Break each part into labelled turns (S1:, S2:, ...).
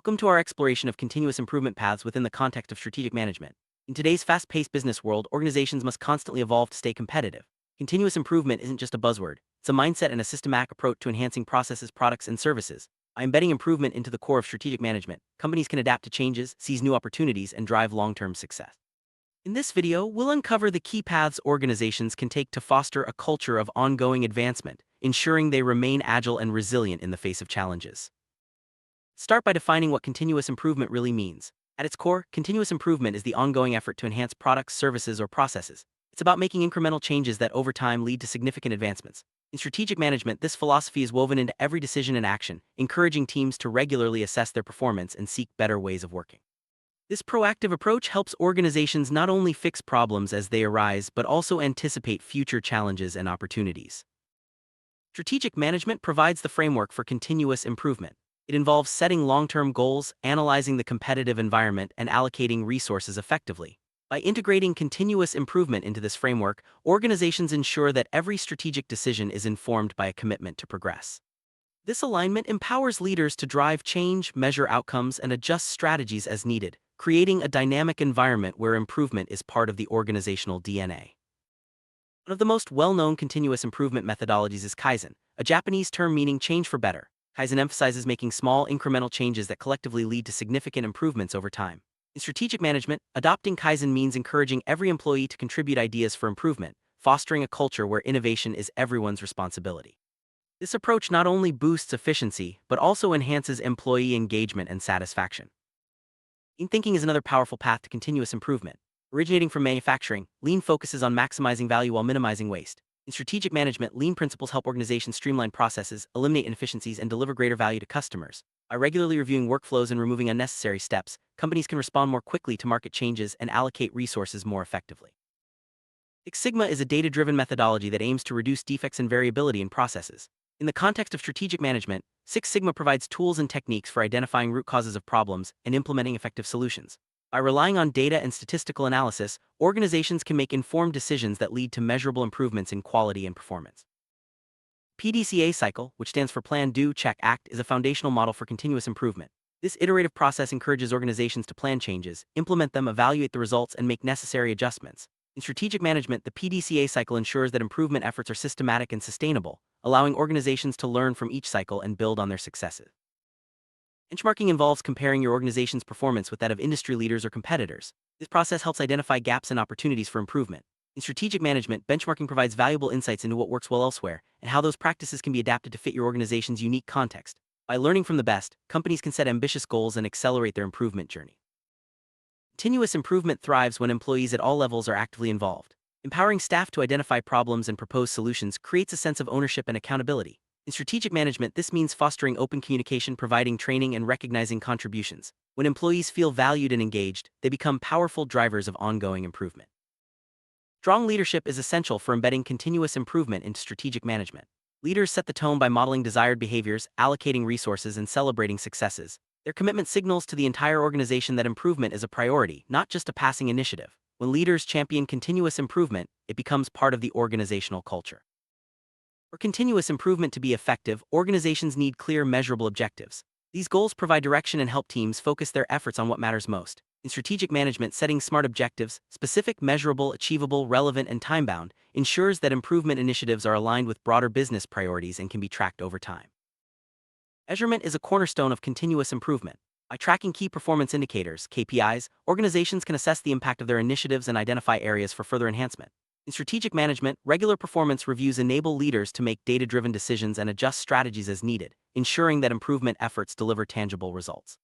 S1: Welcome to our exploration of continuous improvement paths within the context of strategic management. In today's fast-paced business world, organizations must constantly evolve to stay competitive. Continuous improvement isn't just a buzzword, it's a mindset and a systematic approach to enhancing processes, products, and services. By embedding improvement into the core of strategic management, companies can adapt to changes, seize new opportunities, and drive long-term success. In this video, we'll uncover the key paths organizations can take to foster a culture of ongoing advancement, ensuring they remain agile and resilient in the face of challenges. Start by defining what continuous improvement really means. At its core, continuous improvement is the ongoing effort to enhance products, services, or processes. It's about making incremental changes that over time lead to significant advancements. In strategic management, this philosophy is woven into every decision and action, encouraging teams to regularly assess their performance and seek better ways of working. This proactive approach helps organizations not only fix problems as they arise, but also anticipate future challenges and opportunities. Strategic management provides the framework for continuous improvement. It involves setting long-term goals, analyzing the competitive environment, and allocating resources effectively. By integrating continuous improvement into this framework, organizations ensure that every strategic decision is informed by a commitment to progress. This alignment empowers leaders to drive change, measure outcomes, and adjust strategies as needed, creating a dynamic environment where improvement is part of the organizational DNA. One of the most well-known continuous improvement methodologies is Kaizen, a Japanese term meaning change for better. Kaizen emphasizes making small, incremental changes that collectively lead to significant improvements over time. In strategic management, adopting Kaizen means encouraging every employee to contribute ideas for improvement, fostering a culture where innovation is everyone's responsibility. This approach not only boosts efficiency, but also enhances employee engagement and satisfaction. Lean thinking is another powerful path to continuous improvement. Originating from manufacturing, Lean focuses on maximizing value while minimizing waste. In strategic management, Lean principles help organizations streamline processes, eliminate inefficiencies, and deliver greater value to customers. By regularly reviewing workflows and removing unnecessary steps, companies can respond more quickly to market changes and allocate resources more effectively. Six Sigma is a data-driven methodology that aims to reduce defects and variability in processes. In the context of strategic management, Six Sigma provides tools and techniques for identifying root causes of problems and implementing effective solutions. By relying on data and statistical analysis, organizations can make informed decisions that lead to measurable improvements in quality and performance. PDCA cycle, which stands for Plan, Do, Check, Act, is a foundational model for continuous improvement. This iterative process encourages organizations to plan changes, implement them, evaluate the results, and make necessary adjustments. In strategic management, the PDCA cycle ensures that improvement efforts are systematic and sustainable, allowing organizations to learn from each cycle and build on their successes. Benchmarking involves comparing your organization's performance with that of industry leaders or competitors. This process helps identify gaps and opportunities for improvement. In strategic management, benchmarking provides valuable insights into what works well elsewhere and how those practices can be adapted to fit your organization's unique context. By learning from the best, companies can set ambitious goals and accelerate their improvement journey. Continuous improvement thrives when employees at all levels are actively involved. Empowering staff to identify problems and propose solutions creates a sense of ownership and accountability. In strategic management, this means fostering open communication, providing training, and recognizing contributions. When employees feel valued and engaged, they become powerful drivers of ongoing improvement. Strong leadership is essential for embedding continuous improvement into strategic management. Leaders set the tone by modeling desired behaviors, allocating resources, and celebrating successes. Their commitment signals to the entire organization that improvement is a priority, not just a passing initiative. When leaders champion continuous improvement, it becomes part of the organizational culture. For continuous improvement to be effective, organizations need clear, measurable objectives. These goals provide direction and help teams focus their efforts on what matters most. In strategic management, setting SMART objectives, specific, measurable, achievable, relevant, and time-bound, ensures that improvement initiatives are aligned with broader business priorities and can be tracked over time. Measurement is a cornerstone of continuous improvement. By tracking key performance indicators, KPIs, organizations can assess the impact of their initiatives and identify areas for further enhancement. In strategic management, regular performance reviews enable leaders to make data-driven decisions and adjust strategies as needed, ensuring that improvement efforts deliver tangible results.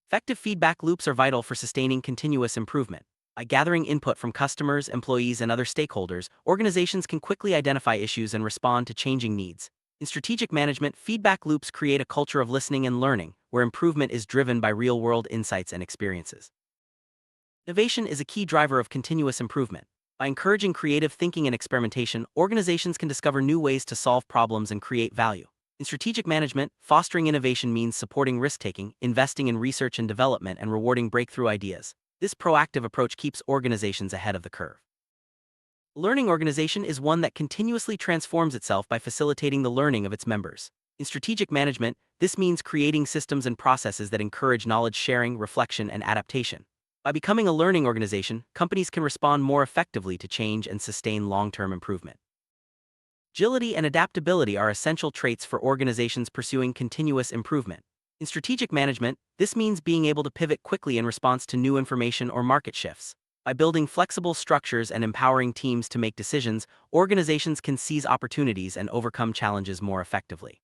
S1: Effective feedback loops are vital for sustaining continuous improvement. By gathering input from customers, employees, and other stakeholders, organizations can quickly identify issues and respond to changing needs. In strategic management, feedback loops create a culture of listening and learning, where improvement is driven by real-world insights and experiences. Innovation is a key driver of continuous improvement. By encouraging creative thinking and experimentation, organizations can discover new ways to solve problems and create value. In strategic management, fostering innovation means supporting risk-taking, investing in research and development, and rewarding breakthrough ideas. This proactive approach keeps organizations ahead of the curve. A learning organization is one that continuously transforms itself by facilitating the learning of its members. In strategic management, this means creating systems and processes that encourage knowledge sharing, reflection, and adaptation. By becoming a learning organization, companies can respond more effectively to change and sustain long-term improvement. Agility and adaptability are essential traits for organizations pursuing continuous improvement. In strategic management, this means being able to pivot quickly in response to new information or market shifts. By building flexible structures and empowering teams to make decisions, organizations can seize opportunities and overcome challenges more effectively.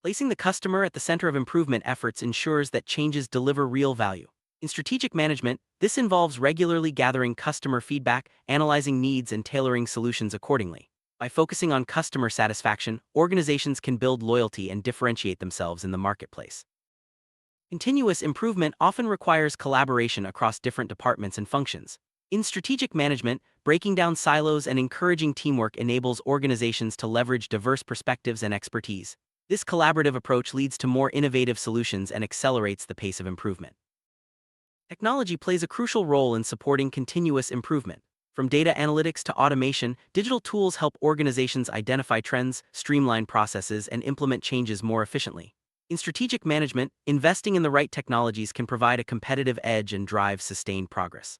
S1: Placing the customer at the center of improvement efforts ensures that changes deliver real value. In strategic management, this involves regularly gathering customer feedback, analyzing needs, and tailoring solutions accordingly. By focusing on customer satisfaction, organizations can build loyalty and differentiate themselves in the marketplace. Continuous improvement often requires collaboration across different departments and functions. In strategic management, breaking down silos and encouraging teamwork enables organizations to leverage diverse perspectives and expertise. This collaborative approach leads to more innovative solutions and accelerates the pace of improvement. Technology plays a crucial role in supporting continuous improvement. From data analytics to automation, digital tools help organizations identify trends, streamline processes, and implement changes more efficiently. In strategic management, investing in the right technologies can provide a competitive edge and drive sustained progress.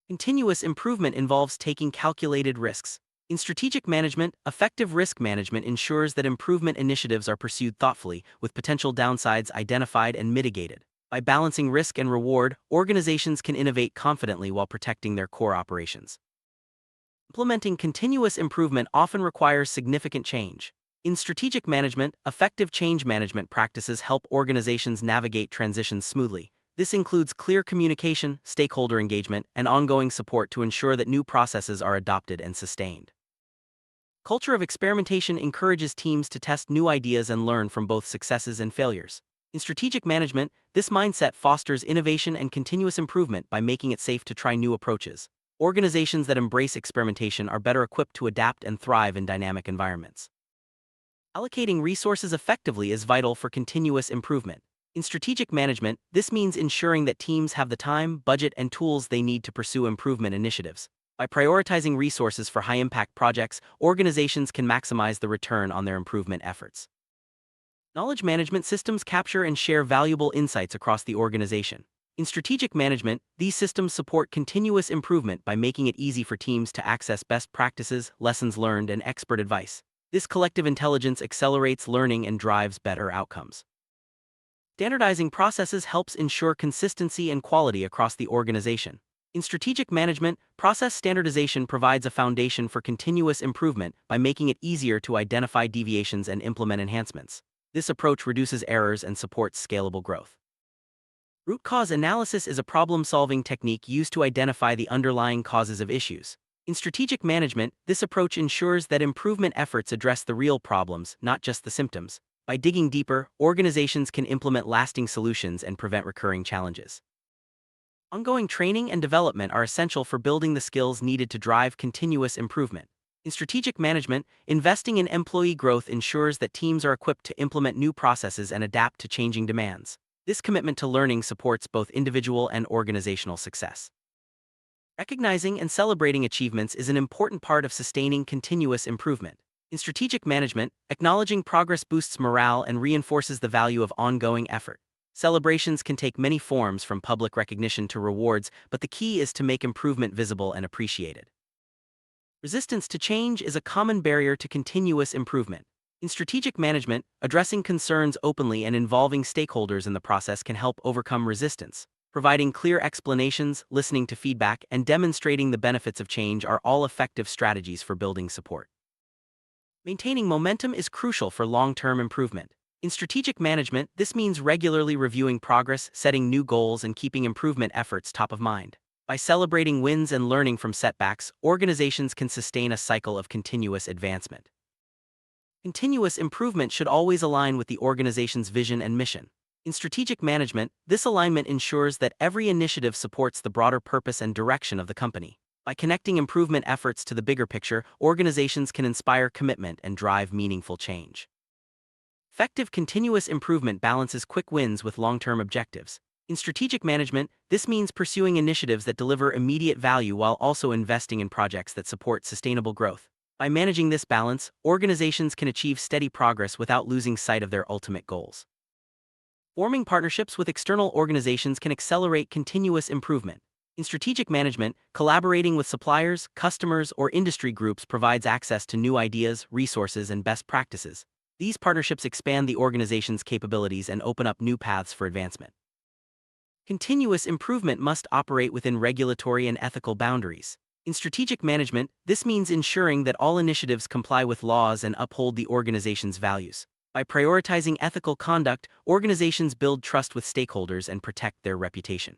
S1: Continuous improvement involves taking calculated risks. In strategic management, effective risk management ensures that improvement initiatives are pursued thoughtfully, with potential downsides identified and mitigated. By balancing risk and reward, organizations can innovate confidently while protecting their core operations. Implementing continuous improvement often requires significant change. In strategic management, effective change management practices help organizations navigate transitions smoothly. This includes clear communication, stakeholder engagement, and ongoing support to ensure that new processes are adopted and sustained. Culture of experimentation encourages teams to test new ideas and learn from both successes and failures. In strategic management, this mindset fosters innovation and continuous improvement by making it safe to try new approaches. Organizations that embrace experimentation are better equipped to adapt and thrive in dynamic environments. Allocating resources effectively is vital for continuous improvement. In strategic management, this means ensuring that teams have the time, budget, and tools they need to pursue improvement initiatives. By prioritizing resources for high-impact projects, organizations can maximize the return on their improvement efforts. Knowledge management systems capture and share valuable insights across the organization. In strategic management, these systems support continuous improvement by making it easy for teams to access best practices, lessons learned, and expert advice. This collective intelligence accelerates learning and drives better outcomes. Standardizing processes helps ensure consistency and quality across the organization. In strategic management, process standardization provides a foundation for continuous improvement by making it easier to identify deviations and implement enhancements. This approach reduces errors and supports scalable growth. Root cause analysis is a problem-solving technique used to identify the underlying causes of issues. In strategic management, this approach ensures that improvement efforts address the real problems, not just the symptoms. By digging deeper, organizations can implement lasting solutions and prevent recurring challenges. Ongoing training and development are essential for building the skills needed to drive continuous improvement. In strategic management, investing in employee growth ensures that teams are equipped to implement new processes and adapt to changing demands. This commitment to learning supports both individual and organizational success. Recognizing and celebrating achievements is an important part of sustaining continuous improvement. In strategic management, acknowledging progress boosts morale and reinforces the value of ongoing effort. Celebrations can take many forms, from public recognition to rewards, but the key is to make improvement visible and appreciated. Resistance to change is a common barrier to continuous improvement. In strategic management, addressing concerns openly and involving stakeholders in the process can help overcome resistance. Providing clear explanations, listening to feedback, and demonstrating the benefits of change are all effective strategies for building support. Maintaining momentum is crucial for long-term improvement. In strategic management, this means regularly reviewing progress, setting new goals, and keeping improvement efforts top of mind. By celebrating wins and learning from setbacks, organizations can sustain a cycle of continuous advancement. Continuous improvement should always align with the organization's vision and mission. In strategic management, this alignment ensures that every initiative supports the broader purpose and direction of the company. By connecting improvement efforts to the bigger picture, organizations can inspire commitment and drive meaningful change. Effective continuous improvement balances quick wins with long-term objectives. In strategic management, this means pursuing initiatives that deliver immediate value while also investing in projects that support sustainable growth. By managing this balance, organizations can achieve steady progress without losing sight of their ultimate goals. Forming partnerships with external organizations can accelerate continuous improvement. In strategic management, collaborating with suppliers, customers, or industry groups provides access to new ideas, resources, and best practices. These partnerships expand the organization's capabilities and open up new paths for advancement. Continuous improvement must operate within regulatory and ethical boundaries. In strategic management, this means ensuring that all initiatives comply with laws and uphold the organization's values. By prioritizing ethical conduct, organizations build trust with stakeholders and protect their reputation.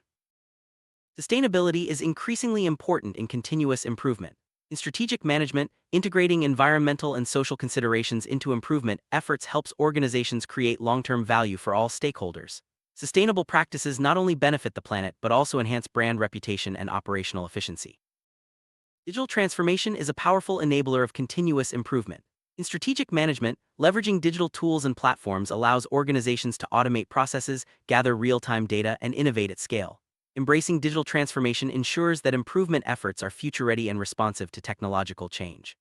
S1: Sustainability is increasingly important in continuous improvement. In strategic management, integrating environmental and social considerations into improvement efforts helps organizations create long-term value for all stakeholders. Sustainable practices not only benefit the planet but also enhance brand reputation and operational efficiency. Digital transformation is a powerful enabler of continuous improvement. In strategic management, leveraging digital tools and platforms allows organizations to automate processes, gather real-time data, and innovate at scale. Embracing digital transformation ensures that improvement efforts are future-ready and responsive to technological change.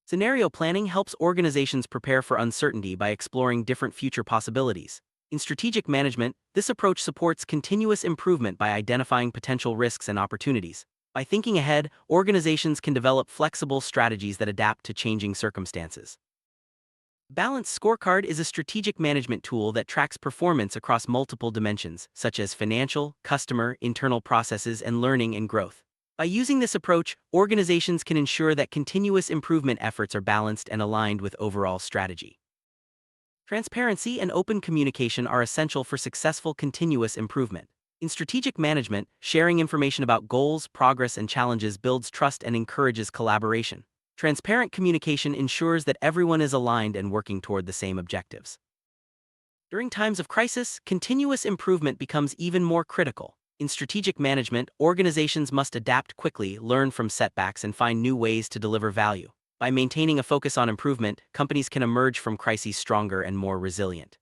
S1: Scenario planning helps organizations prepare for uncertainty by exploring different future possibilities. In strategic management, this approach supports continuous improvement by identifying potential risks and opportunities. By thinking ahead, organizations can develop flexible strategies that adapt to changing circumstances. Balanced Scorecard is a strategic management tool that tracks performance across multiple dimensions, such as financial, customer, internal processes, and learning and growth. By using this approach, organizations can ensure that continuous improvement efforts are balanced and aligned with overall strategy. Transparency and open communication are essential for successful continuous improvement. In strategic management, sharing information about goals, progress, and challenges builds trust and encourages collaboration. Transparent communication ensures that everyone is aligned and working toward the same objectives. During times of crisis, continuous improvement becomes even more critical. In strategic management, organizations must adapt quickly, learn from setbacks, and find new ways to deliver value. By maintaining a focus on improvement, companies can emerge from crises stronger and more resilient.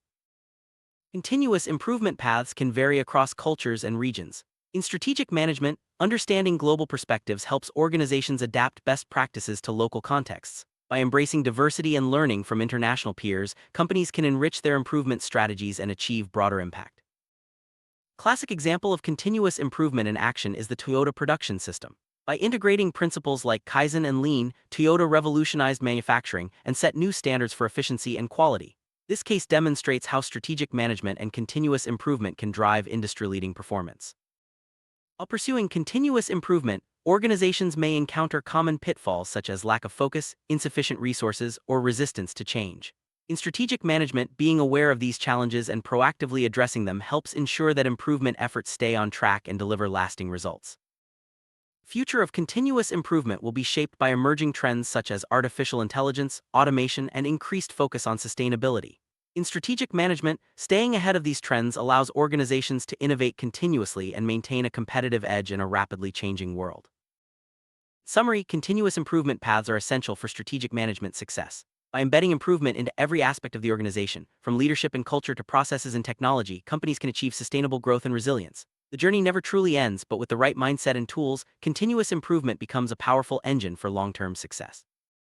S1: Continuous improvement paths can vary across cultures and regions. In strategic management, understanding global perspectives helps organizations adapt best practices to local contexts. By embracing diversity and learning from international peers, companies can enrich their improvement strategies and achieve broader impact. Classic example of continuous improvement in action is the Toyota production system. By integrating principles like Kaizen and Lean, Toyota revolutionized manufacturing and set new standards for efficiency and quality. This case demonstrates how strategic management and continuous improvement can drive industry-leading performance. While pursuing continuous improvement, organizations may encounter common pitfalls such as lack of focus, insufficient resources, or resistance to change. In strategic management, being aware of these challenges and proactively addressing them helps ensure that improvement efforts stay on track and deliver lasting results. The future of continuous improvement will be shaped by emerging trends such as artificial intelligence, automation, and increased focus on sustainability. In strategic management, staying ahead of these trends allows organizations to innovate continuously and maintain a competitive edge in a rapidly changing world. Summary: continuous improvement paths are essential for strategic management success. By embedding improvement into every aspect of the organization, from leadership and culture to processes and technology, companies can achieve sustainable growth and resilience. The journey never truly ends, but with the right mindset and tools, continuous improvement becomes a powerful engine for long-term success.